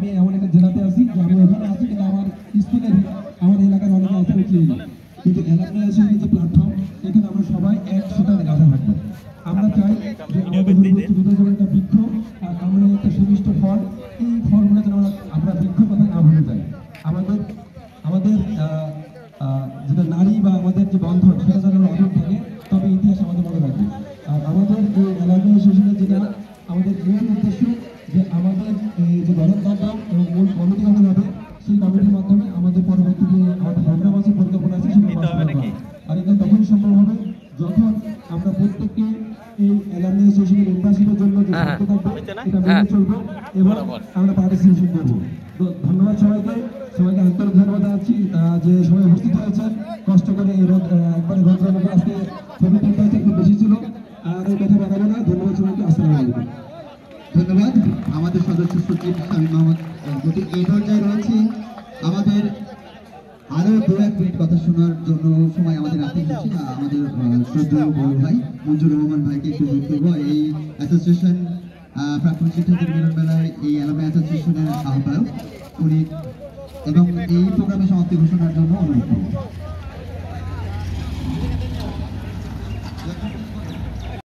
আমি এমন একটা জেলাতে আছি যে আমি ওখানে আছি, কিন্তু আমার স্কুলের আমার এলাকার অনেকে আছে চিনি না, কিন্তু অ্যালামনাই অ্যাসোসিয়েশনের যে প্ল্যাটফর্ম, এখানে আমরা সবাই একসাথে গাঁথা থাকবো। আমরা চাই যে আমাদের যেমন একটা বৃক্ষ, আর আমরা একটা সুমিষ্ট ফল, এই ফলগুলো যেন আমরা বৃক্ষ কথা না ভুলে যাই। আমাদের আমাদের যেটা নারী বা আমাদের যে বন্ধন, সেটা যেন অটুট থাকে, তবে ইতিহাস আমাদের মনে রাখবে। আর আমাদের এই অ্যালামনাই অ্যাসোসিয়েশনের যেটা আমাদের মূল উদ্দেশ্য, যে আমাদের যে গণতন্ত্র এবং মূল কমিটি গঠন হবে, সেই কমিটির মাধ্যমে আমাদের পরবর্তী যে আমাদের 15 মাসের পরিকল্পনা আছে সেটা বাস্তবায়ন করা। আর এটা তখনই সম্ভব হবে যখন আমরা প্রত্যেককে এই অ্যালামনাই অ্যাসোসিয়েশনের মেম্বারশিপের জন্য যে শর্ত থাকবে এটা মেনে চলবো এবং আমরা পার্টিসিপেশন করবো। তো ধন্যবাদ সবাইকে আন্তরিক ধন্যবাদ জানাচ্ছি যে সবাই উপস্থিত হয়েছেন কষ্ট করে। একবারে রোজগার আজকে ছবি তুলতে হয়েছে, খুব বেশি ছিল। আর এই কথা বাড়াবো না, ধন্যবাদ সবাইকে, আসসালামু আলাইকুম। ধন্যবাদ আমাদের সদস্য সচিব শামীম মাহমুদ। যদি এই পর্যায়ে রয়েছে আমাদের আরো 2-1 মিনিট কথা শোনার জন্য সময় আমাদের রাখতে হচ্ছে, আমাদের শ্রদ্ধেয় বড় ভাই মঞ্জুর রহমান ভাইকে একটু অনুরোধ করবো। এই অ্যাসোসিয়েশন প্রাক্তন শিক্ষার্থীর মিলন মেলায় এই অ্যালামনাই অ্যাসোসিয়েশনের আহ্বায়ক উনি, এবং এই প্রোগ্রামে সমাপ্তি ঘোষণার জন্য